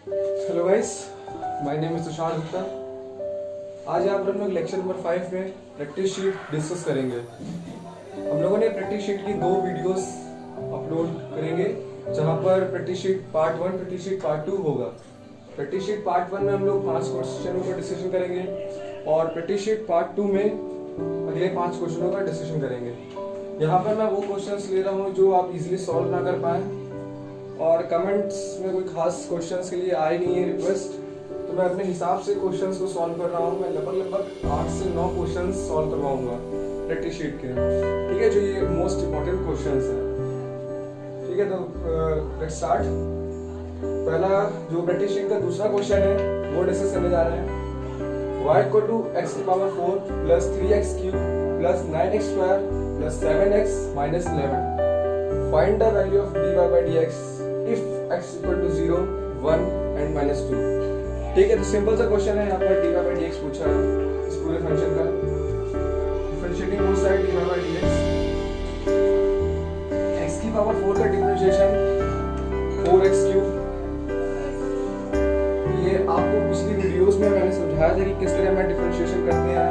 Hello guys, my name is Tushar Gupta. आज यहाँ पर हम लोग लेक्चर नंबर 5 में प्रैक्टिस शीट डिस्कस करेंगे। हम लोगों ने प्रैक्टिस शीट की 2 वीडियोस अपलोड करेंगे, जहाँ पर practice sheet part 1, practice sheet part 2 होगा। प्रैक्टिस शीट पार्ट 1 में हम लोग 5 क्वेश्चनों का डिस्कशन करेंगे और प्रैक्टिस शीट पार्ट 2 में अगले 5 क्वेश्चनों का डिस्कशन करेंगे। यहाँ पर मैं वो क्वेश्चंस ले रहा हूँ जो आप इजीली सॉल्व ना कर पाए, और कमेंट्स में कोई खास क्वेश्चंस के लिए आए नहीं है रिक्वेस्ट, तो मैं अपने हिसाब से क्वेश्चंस को सॉल्व कर रहा हूँ। मैं लगभग 8 से 9 क्वेश्चंस सॉल्व करवाऊंगा प्रैक्टिस शीट के, ठीक है, जो ये मोस्ट इम्पोर्टेंट क्वेश्चंस हैं। ठीक है, तो लेट्स स्टार्ट। पहला जो प्रैक्टिस शीट का दूसरा क्वेश्चन है वो डिस्कस करने जा रहे हैं। y इक्वल टू x की power 4 plus 3x cube plus 9x square plus 7x minus 11। Find the value of dy by dx if x equal to 0, 1 and minus 2। ठीक है, तो सिंपल सा क्वेश्चन है। यहाँ पर dy by dx पूछा है इस पूरे फंक्शन का। Differentiating both side dy by dx, x की पावर 4 का डिफरेंशिएशन 4x क्यूब। ये आपको पिछली वीडियोस में मैंने समझाया था कि किस तरह में डिफरेंशिएशन करते हैं,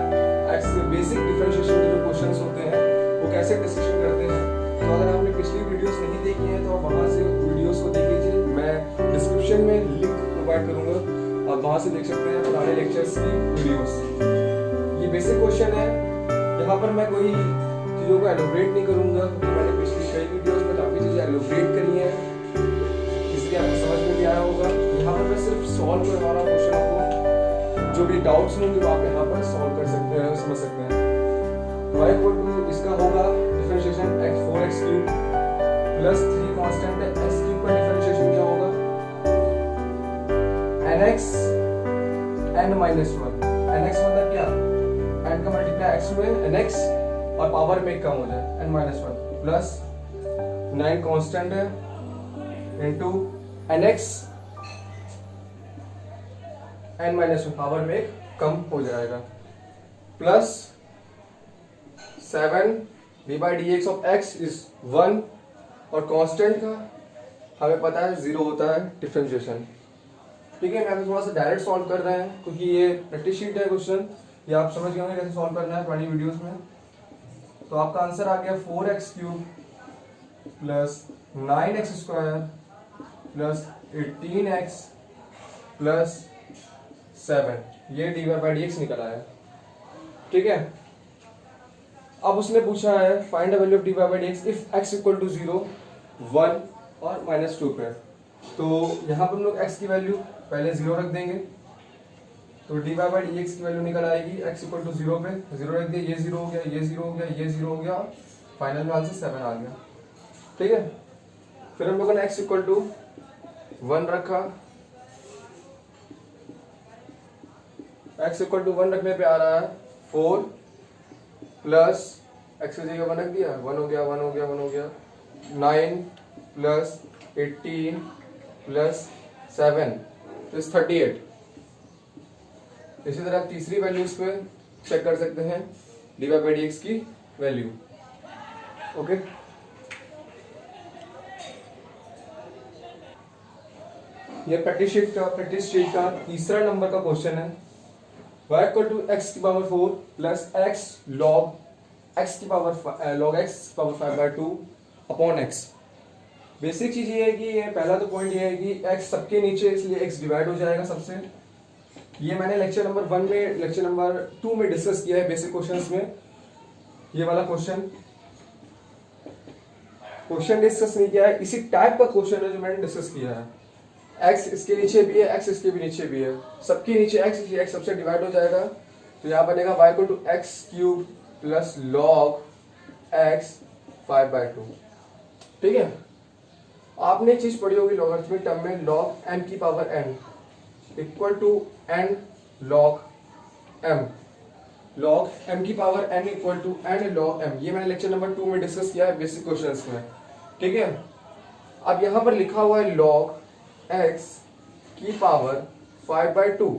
x के बेसिक डिफरेंशिएशन के जो क्वेश्चंस होते हैं वो कैसे डिस्कशन करते हैं। तो अगर आपने पिछली वीडियोस नहीं देखी हैं तो आप वहां से वीडियोस को देख लीजिए। मैं डिस्क्रिप्शन में लिंक प्रोवाइड करूंगा, आप वहां से देख सकते हैं पुराने लेक्चर्स की वीडियोस। ये बेसिक क्वेश्चन है, यहाँ पर मैं कोई चीज़ों को एलोबरेट नहीं करूंगा क्योंकि मैंने पिछली कई वीडियोस में काफ़ी चीज़ें एलोबरेट करी हैं, इसलिए आपको समझ में भी आया होगा। यहाँ पर मैं सिर्फ सॉल्व करवा रहा हूँ क्वेश्चन को, जो भी डाउट्स होंगे वो आप यहाँ पर सॉल्व कर सकते हैं, समझ सकते हैं। y इक्वल टू इसका होगा differentiation x 4x cube plus 3 constant है x क्यूब का डिफरेंशिएशन क्या होगा nx n माइनस 1। nx मतलब क्या, n का मल्टीप्लाई x में nx और पावर में कम हो जाए n माइनस 1 प्लस 9 कांस्टेंट है into nx n minus 1 power में कम हो जाएगा plus 7 D by d x of x is 1, और कांस्टेंट का हमें पता है 0 होता है डिफरेंशिएशन। ठीक है, मैं थोड़ा सा डायरेक्ट सॉल्व कर रहे हैं क्योंकि ये प्रैक्टिस शीट है क्वेश्चन, ये आप समझ गए होंगे कैसे सॉल्व करना है पुरानी वीडियोस में। तो आपका आंसर आ गया 4x cube plus 9x square plus 18x plus 7, ये d y by d x निकल आया। ठीक है, अब उसने पूछा है find the value of dy by dx if x equal to 0, 1 और माइनस 2 पे। तो यहाँ पर हम लोग x की वैल्यू पहले 0 रख देंगे, तो dy by dx की वैल्यू निकल आएगी x इक्वल टू 0 पे 0 रख दिया, ये 0 हो गया, ये 0 हो गया, ये 0 हो गया, फाइनल में आंसर 7 आ गया। ठीक है, फिर हम लोगों ने x इक्वल टू 1 रखा, x इक्वल टू 1 रखने पे आ रहा है 4 प्लस x की जगह 1 रख दिया, 1 हो गया, 1 हो गया, 1 हो गया, 9 प्लस 18 प्लस 7 इज 38। इसी तरह आप तीसरी वैल्यूज पे चेक कर सकते हैं dy by dx की वैल्यू। ओके, ये प्रैक्टिस शीट का तीसरा नंबर का क्वेश्चन है। y इक्वल टू x की power 4 plus x log x की power log x power 5/2 upon x। Basic चीज ये है कि ये पहला तो पॉइंट ये है कि x सबके नीचे, इसलिए x डिवाइड हो जाएगा सबसे। ये मैंने लेक्चर नंबर 1 में, लेक्चर नंबर 2 में डिस्कस किया है बेसिक क्वेश्चंस में। ये वाला क्वेश्चन डिस्कस नहीं किया है, इसी टाइप का क्वेश्चन है जो मैंने डिस्कस किया है। x इसके नीचे भी है, x इसके भी नीचे भी है, सबके नीचे x, इसलिए x सबसे डिवाइड हो जाएगा। तो यहाँ बनेगा y equal to x cube plus log x 5/2। ठीक है, आपने एक चीज पढ़ी होगी लॉगरिथमिक टर्म में, log m की power n equal to n log m, log m की power n equal to n log m। ये मैंने लेक्चर नंबर 2 में डिस्कस किया है बेसिक क्वेश्चंस में। ठीक है, अब यहाँ पर लिखा हुआ है log x की पावर 5/2,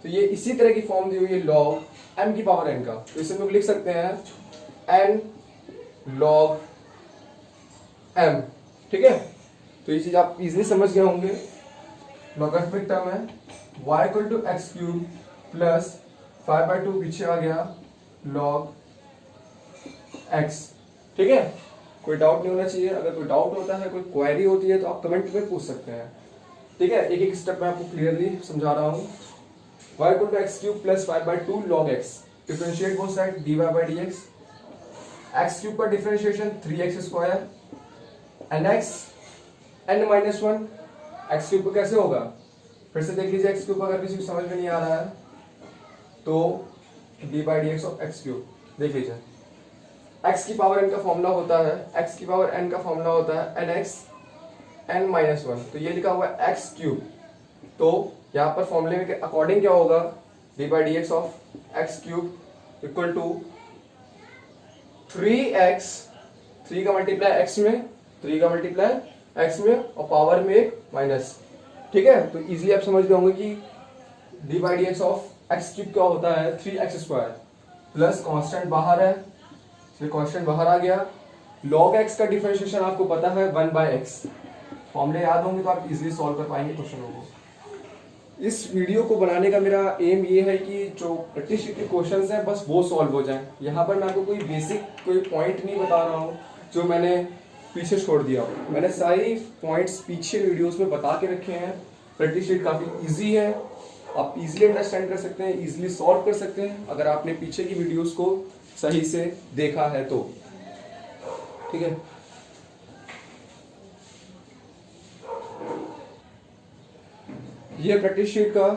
तो ये इसी तरह की फॉर्म दी हुई है log m की पावर n का, तो इसे हम लोग लिख सकते हैं n log m। ठीक है, तो ये चीज आप इजीली समझ गए होंगे। लॉगरिथमिक टर्म है y equal to x cube plus 5/2 पीछे आ गया log x। ठीक है, कोई डाउट नहीं होना चाहिए। अगर कोई डाउट होता है, कोई क्वेरी होती है तो आप कमेंट में पूछ सकते हैं। ठीक है, एक एक स्टेप मैं आपको क्लियरली समझा रहा हूँ। y equal to x cube plus 5/2 log x, differentiate both side dy by dx। X cube का differentiation 3x square nx n-1 x cube कैसे होगा, फिर से देख लीजिए। एक्स क्यूब अगर किसी को समझ में नहीं आ रहा है तो dy by dx of x cube देख लीजिए। x की पावर n का फॉर्मूला होता है, x की पावर n का फॉर्मूला होता है nx n-1, तो ये लिखा हुआ है x क्यूब। तो यहाँ पर फॉर्मूले में के अकॉर्डिंग क्या होगा, dy by dx of x cube equal to 3x, 3 का मल्टीप्लाई x में, 3 का मल्टीप्लाई x में और पावर में एक माइनस। ठीक है, तो इजीली आप समझ गए होंगे कि dy by dx of x cube क्या होता है 3x स्क्वायर प्लस कांस्टेंट बाहर है, इसलिए कांस्टेंट बाहर आ गया। log x का डिफरेंशिएशन आपको पता है 1/x, फॉर्मूले याद होंगे तो आप इजीली सॉल्व कर पाएंगे क्वेश्चनों को। इस वीडियो को बनाने का मेरा एम ये है कि जो प्रैक्टिस शीट के क्वेश्चंस हैं बस वो सॉल्व हो जाएं। यहाँ पर मैं आपको कोई बेसिक कोई पॉइंट नहीं बता रहा हूँ जो मैंने पीछे छोड़ दिया। मैंने सारी पॉइंट्स पीछे वीडियोस में बता के रखे हैं। प्रैक्टिस शीट काफ़ी इजी है, आप इजीली अंडरस्टैंड कर सकते हैं, इजीली सॉल्व कर सकते हैं अगर आपने पीछे की वीडियोस को सही से देखा है तो। ठीक है, ये प्रैक्टिस शीट का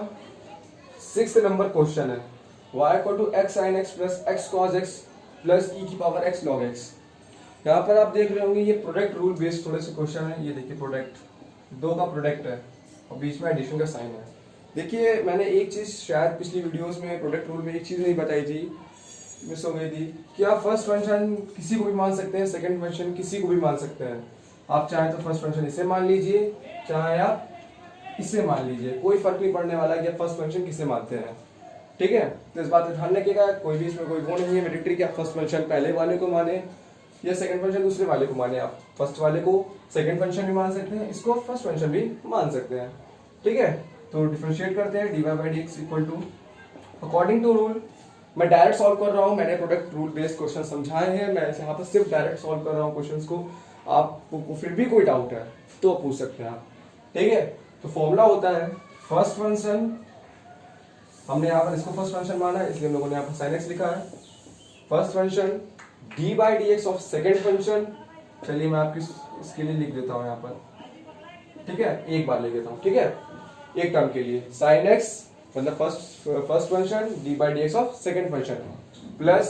6th नंबर क्वेश्चन है। y equal to x sine x plus x cos x plus e की पावर एक्स लॉग एक्स। यहाँ पर आप देख रहे होंगे ये प्रोडक्ट रूल बेस्ड थोड़े से क्वेश्चन है। ये देखिए प्रोडक्ट, दो का प्रोडक्ट है और बीच में एडिशन का साइन है। देखिए मैंने एक चीज शायद पिछली वीडियोस में प्रोडक्ट रूल में एक चीज नहीं बताई थी, मिस हो गई थी कि आप फर्स्ट फंक्शन किसी को भी मान सकते हैं, सेकंड फंक्शन किसी को भी मान सकते हैं। आप चाहे तो फर्स्ट फंक्शन इसे मान लीजिए, चाहे आप इसे मान लीजिए, कोई फर्क नहीं पड़ने वाला कि आप फर्स्ट फंक्शन किसे मानते हैं। ठीक है, तो इस बात का ध्यान रखिएगा, कोई भी इसमें कोई वो नहीं है मैंडेटरी कि आप फर्स्ट फंक्शन पहले वाले को माने या सेकंड फंक्शन दूसरे वाले को माने। आप फर्स्ट वाले को सेकंड फंक्शन भी मान सकते हैं, इसको फर्स्ट फंक्शन भी मान सकते हैं। ठीक है, तो डिफरेंशिएट करते हैं dy by dx equal to according to rule. मैं डायरेक्ट सॉल्व कर रहा हूँ, मैंने प्रोडक्ट रूल बेस्ड क्वेश्चन समझाए हैं, मैं यहाँ पर सिर्फ डायरेक्ट सॉल्व कर रहा हूँ क्वेश्चंस को। आपको फिर भी कोई डाउट है तो पूछ सकते हैं आप। ठीक है, तो फॉर्मूला होता है फर्स्ट फंक्शन, हमने यहाँ पर इसको फर्स्ट फंक्शन माना है इसलिए हम लोगों ने यहाँ पर sin x लिखा है। First function dy by dx of second function, चलिए मैं आपकी इसके लिए लिख देता हूँ यहाँ पर। ठीक है, एक बार लिख देता हूँ। ठीक है, एक टर्म के लिए sin x मतलब first function dy by dx of second function plus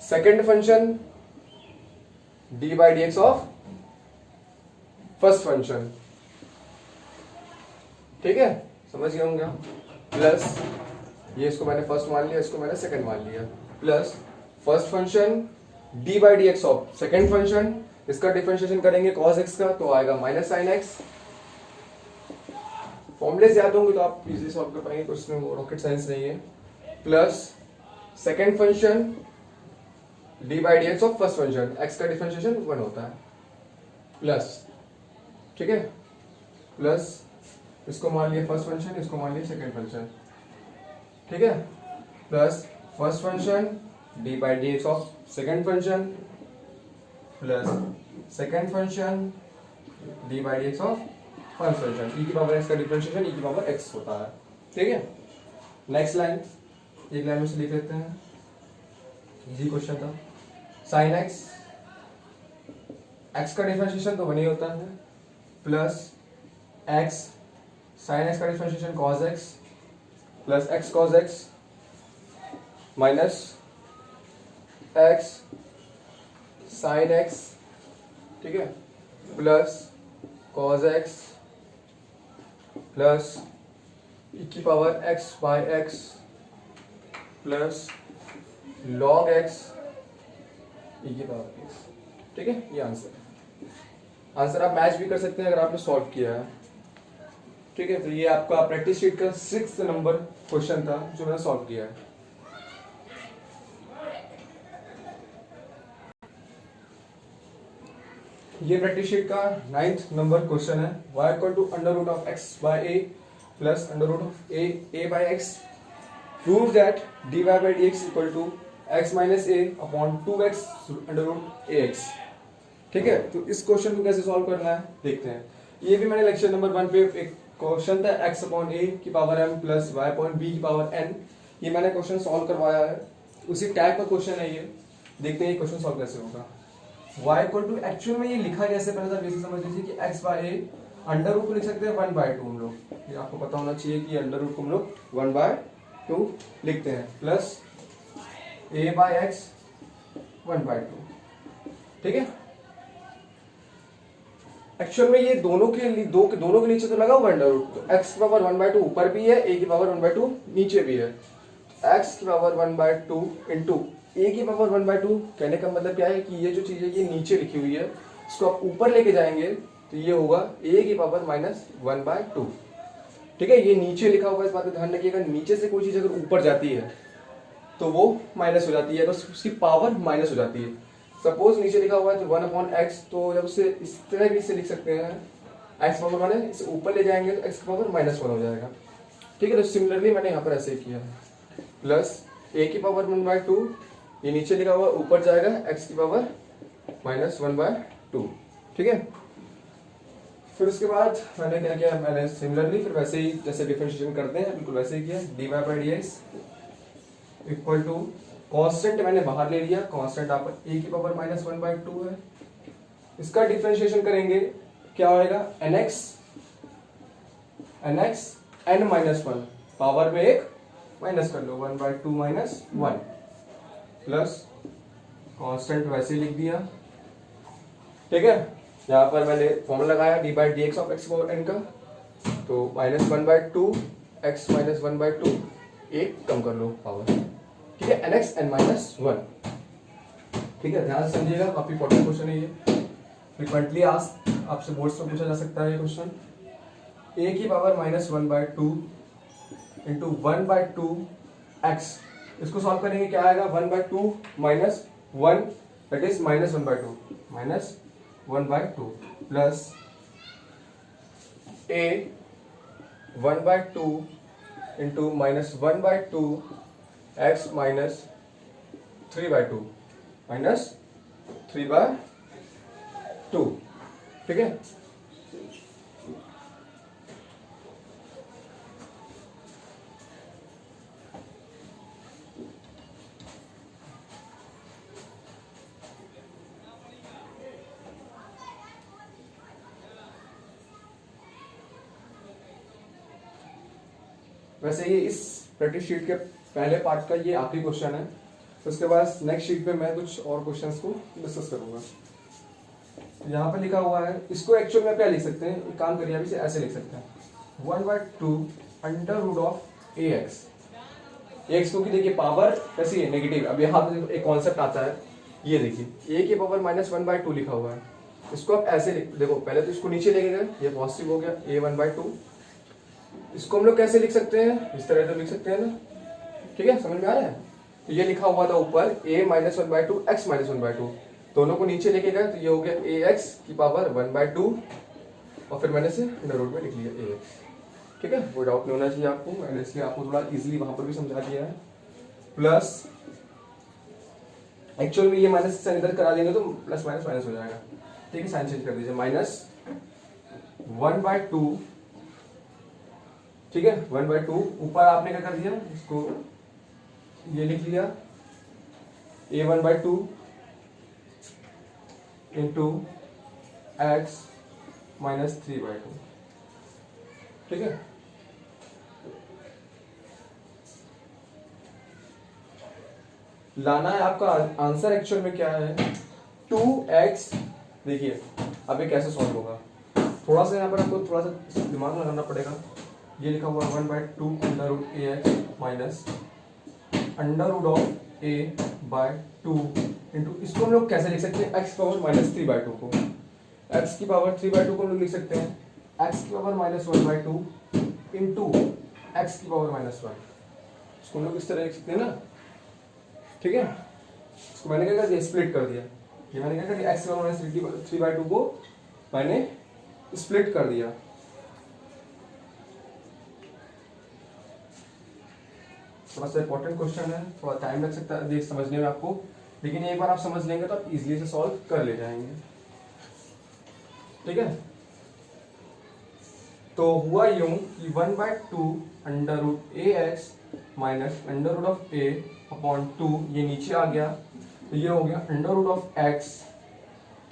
second function dy by dx of first function. ठीक है, समझ गए होंगे, प्लस ये इसको मैंने फर्स्ट मान लिया, इसको मैंने सेकंड मान लिया, plus first function dy by dx of second function, इसका डिफरेंशिएशन करेंगे cos x का तो आएगा माइनस sin x। फॉर्मूले याद होंगे तो आप इजीली सॉल्व कर पाएंगे, कुछ इसमें रॉकेट साइंस नहीं है। Plus second function dy by dx of first function, x का डिफरेंशिएशन 1 होता है, प्लस ठीक है, प्लस इसको मान लिया फर्स्ट फंक्शन, इसको मान लिया सेकंड फंक्शन। ठीक है, plus first function dy by dx of second function plus second function dy by dx of first function, e की पावर x का डिफरेंशिएशन e की पावर x होता है। ठीक है, नेक्स्ट लाइन, एक लाइन में से लिख लेते हैं, इजी क्वेश्चन था। sin x, x का डिफरेंशिएशन तो 1 ही होता है, प्लस x sin x का differentiation cos x plus x cos x minus x sin x, ठीक है, plus cos x plus e की power x by x plus log x e की पावर x। ठीक है, ये आंसर आप match भी कर सकते हैं अगर आपने सॉल्व किया है। ठीक है, तो ये आपका प्रैक्टिस शीट का 6th नंबर क्वेश्चन था जो मैंने सॉल्व किया है। ये प्रैक्टिस शीट का 9th नंबर क्वेश्चन है। y equal to under root of x by a plus under root of a by x prove that dy by d x equal to x minus a upon 2x under root a x. ठीक है, तो इस question को कैसे solve करना है देखते हैं। ये भी मैंने लेक्चर नंबर 1 पे एक क्वेश्चन था x अपॉन ए की power m plus y upon b की पावर n, ये मैंने क्वेश्चन सॉल्व करवाया है। उसी टाइप का क्वेश्चन है ये। देखते हैं ये क्वेश्चन सॉल्व कैसे होगा। y इक्वल टू एक्चुअल में ये लिखा कैसे पहले था बेसिक समझ लीजिए कि x bye A under root को लिख सकते हैं 1/2 हम लोग, ये आपको पता होना चाहिए कि अंडर रूट को हम लोग 1/2 लिखते हैं प्लस a बाय एक्स 1/2। ठीक है, एक्चुअल में ये दोनों के नीचे तो लगा हुआ अंडर रूट, तो x की पावर 1/2 ऊपर भी है, a की पावर 1/2 नीचे भी है। x की पावर 1/2 इंटू a की पावर 1/2, कहने का मतलब क्या है कि ये जो चीज है ये नीचे लिखी हुई है, इसको आप ऊपर लेके जाएंगे तो ये होगा a की पावर -1/2। ठीक है, ये नीचे लिखा हुआ, इस बात का ध्यान रखिएगा, नीचे से कोई चीज अगर ऊपर जाती है तो वो माइनस हो जाती है, बस उसकी पावर माइनस हो जाती है। सपोज नीचे लिखा हुआ है तो 1/x, तो जब उसे इस तरह भी इसे लिख सकते हैं, x पावर 1 है, इसे ऊपर ले जाएंगे तो x की पावर -1 हो जाएगा। ठीक है, तो सिमिलरली मैंने यहाँ पर ऐसे ही किया है प्लस a की पावर 1/2, ये नीचे लिखा हुआ ऊपर जाएगा x की पावर -1/2। ठीक है, फिर उसके बाद मैंने क्या किया, मैंने सिमिलरली फिर वैसे ही जैसे डिफरेंशिएशन करते हैं बिल्कुल वैसे ही किया, dy by d x equal to constant मैंने बाहर ले लिया, कांस्टेंट आपका a की पावर -1/2 है। इसका डिफरेंशिएशन करेंगे क्या होएगा, nx n-1 पावर में एक माइनस कर लो 1/2 - 1 प्लस कांस्टेंट वैसे ही लिख दिया। ठीक है, यहाँ पर मैंने फॉर्मूला लगाया D by d x of x power n का, तो -1/2 x - 1/2 एक कम कर लो पावर। ठीक है, nx n-1। ठीक है, ध्यान से समझिएगा, काफी इंपॉर्टेंट क्वेश्चन है ये, फ्रीक्वेंटली आपसे बोर्ड्स में पूछा जा सकता है ये क्वेश्चन। a की पावर -1/2 इंटू 1/2 x, इसको सॉल्व करेंगे क्या आएगा, 1/2 minus 1 that is -1/2 plus a 1/2 into -1/2 x minus 3/2 -3/2। ठीक है, वैसे ये इस प्रैक्टिस शीट के पहले पार्ट का ये आखिरी क्वेश्चन है। उसके बाद नेक्स्ट शीट पे मैं कुछ और क्वेश्चंस को डिस्कस करूंगा। यहाँ पे लिखा हुआ है, इसको एक्चुअल में क्या लिख सकते हैं, एक काम करिए, अभी से ऐसे लिख सकते हैं 1/2 under root of a x. क्योंकि देखिए पावर कैसी है, नेगेटिव। अब यहाँ पे एक कॉन्सेप्ट आता है, ये देखिए a की पावर -1/2 लिखा हुआ है, इसको आप ऐसे देखो, पहले तो इसको नीचे लेके गए, ये पॉजिटिव हो गया a 1/2। इसको हम लोग कैसे लिख सकते हैं, इस तरह तो लिख सकते हैं ना। ठीक है, समझ में आ रहा है। तो ये लिखा हुआ था ऊपर a -1/2 x -1/2, दोनों को नीचे लेके गए तो ये हो गया ax की पावर 1/2 और फिर मैंने से अंडर रूट में लिख लिया ax। ठीक है, वो डाउट नहीं होना चाहिए आपको, मैंने इसलिए आपको थोड़ा इजीली वहां पर भी समझा दिया है। प्लस एक्चुअल में ये माइनस साइन इधर करा देंगे तो प्लस माइनस माइनस हो जाएगा। ठीक है, साइन चेंज कर दीजिए, -1/2। ठीक है, 1/2 ऊपर आपने क्या कर दिया, इसको ये लिख लिया a 1/2 इंटू x -3/2। ठीक है, लाना है आपका आंसर एक्चुअल में क्या है, 2x। देखिए अब ये कैसे सॉल्व होगा, थोड़ा सा यहाँ पर आपको थोड़ा सा दिमाग लगाना पड़ेगा। ये लिखा हुआ 1/2 under root a x minus under root of a by 2 into, इसको हम लोग कैसे लिख सकते हैं, x पावर -3/2 को, x की पावर 3/2 को हम लोग लिख सकते हैं x की पावर -1/2 इंटू x की पावर -1, इसको हम लोग इस तरह लिख सकते हैं ना। ठीक है, इसको मैंने क्या कर दिया, स्प्लिट कर दिया, ये मैंने क्या किया, x1 माइनस 3/2 को मैंने स्प्लिट कर दिया। थोड़ा सा इंपॉर्टेंट क्वेश्चन है, थोड़ा टाइम लग सकता है देख समझने में आपको, लेकिन एक बार आप समझ लेंगे तो आप इजीली से सॉल्व कर ले जाएंगे। ठीक है, तो हुआ यूं कि 1/2 under root a x minus under root of a upon 2, ये नीचे आ गया तो ये हो गया अंडर रूट ऑफ एक्स।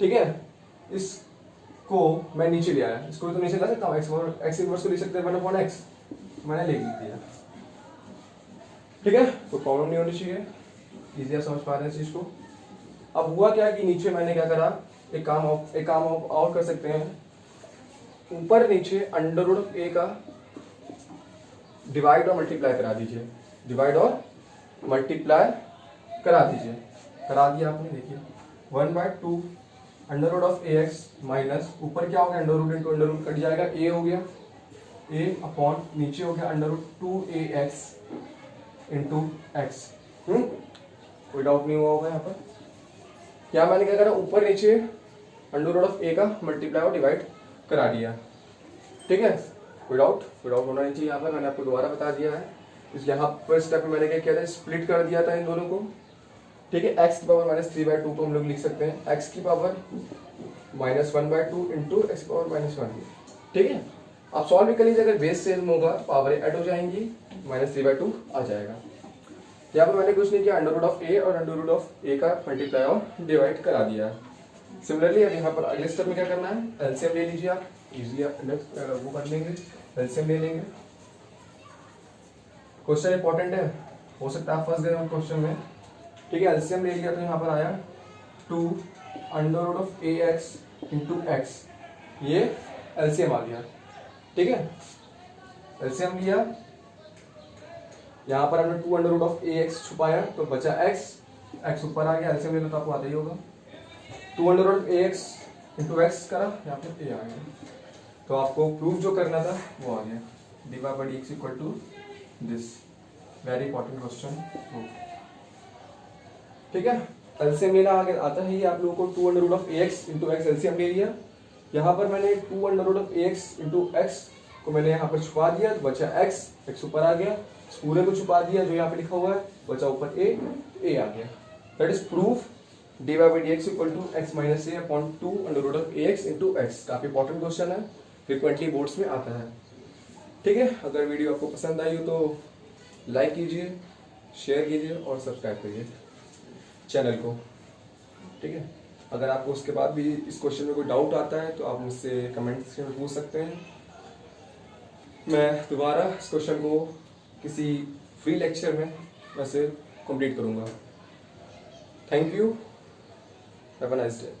ठीक है, इसको मैं नीचे ले आया, इसको भी तो नीचे ला सकता हूँ, एक्स इनवर्स को लिख सकते हैं 1/x, मैंने लिख दिया। ठीक है, तो प्रॉब्लम नहीं होनी चाहिए, इजी आप समझ पा रहे हैं इस चीज को। अब हुआ क्या कि नीचे मैंने क्या करा, एक काम और कर सकते हैं, ऊपर नीचे अंडर रूट ऑफ ए का डिवाइड और मल्टीप्लाई करा दीजिए, डिवाइड और मल्टीप्लाई करा दीजिए। करा दिया आपने, देखिए 1/2 under root of a x minus ऊपर क्या हो गया, under root into under root cut जाएगा, ए हो गया, ए अपॉन नीचे हो गया under root 2ax into x. कोई डाउट नहीं हुआ होगा यहाँ पर। यहाँ मैंने क्या करा, ऊपर नीचे अंडर रूट ऑफ ए का मल्टीप्लाई और डिवाइड करा दिया। ठीक है, कोई डाउट होना नहीं चाहिए। यहाँ पर मैंने आपको दोबारा बता दिया है, इस यहाँ पर स्टेप में मैंने क्या किया था, स्प्लिट कर दिया था इन दोनों को। ठीक है, x की पावर माइनस 3/2 को हम लोग लिख सकते हैं x की power minus 1/2 into x power minus 1। ठीक है, आप सॉल्व भी कर लीजिए, अगर बेस सेम होगा पावर ऐड हो जाएंगी, माइनस 3/2 आ जाएगा। यहाँ पर मैंने कुछ नहीं किया, अंडर रूट ऑफ ए और अंडर रूट ऑफ ए का मल्टीप्लाई और डिवाइड करा दिया। सिमिलरली अब यहाँ पर अगले स्टेप में क्या करना है, एलसीएम ले लीजिए आप, इजीली वो कर लेंगे, एलसीएम ले लेंगे। क्वेश्चन इंपॉर्टेंट है, हो सकता है आप फंस गए क्वेश्चन में। ठीक है, एलसीएम ले लिया तो यहाँ पर आया 2 under root of a x into x, ये एलसीएम आ गया। ठीक है, एलसीएम लिया, यहाँ पर हमने 2 under root of a x छुपाया तो बचा एक्स ऊपर आ गया, एलसीएम ले लो तो आपको आता ही होगा। 2 under root a x into x करा, यहाँ पर ए आ गया, तो आपको प्रूफ जो करना था वो आ गया, dy/dx equal to this. Very important question. ठीक है, एलसीएम लेना आगे आता है, आप लोगों को 2 under root of a x into x LCM ले लिया। यहाँ पर मैंने 2 under root of a x into x को मैंने यहाँ पर छुपा दिया तो बचा एक्स ऊपर आ गया, इस पूरे को छुपा दिया जो यहाँ पे लिखा हुआ है, बचा ऊपर ए आ गया। That is proof dy/dx equal to x minus a upon 2 under root of a x into x. काफी इंपॉर्टेंट क्वेश्चन है, फ्रिक्वेंटली बोर्ड्स में आता है। ठीक है, अगर वीडियो आपको पसंद आई हो तो लाइक कीजिए, शेयर कीजिए और सब्सक्राइब करिए चैनल को। ठीक है, अगर आपको उसके बाद भी इस क्वेश्चन में कोई डाउट आता है तो आप मुझसे कमेंट सेक्शन में पूछ सकते हैं, मैं दोबारा इस क्वेश्चन को किसी फ्री लेक्चर में वैसे कंप्लीट करूंगा। Thank you, have a nice day.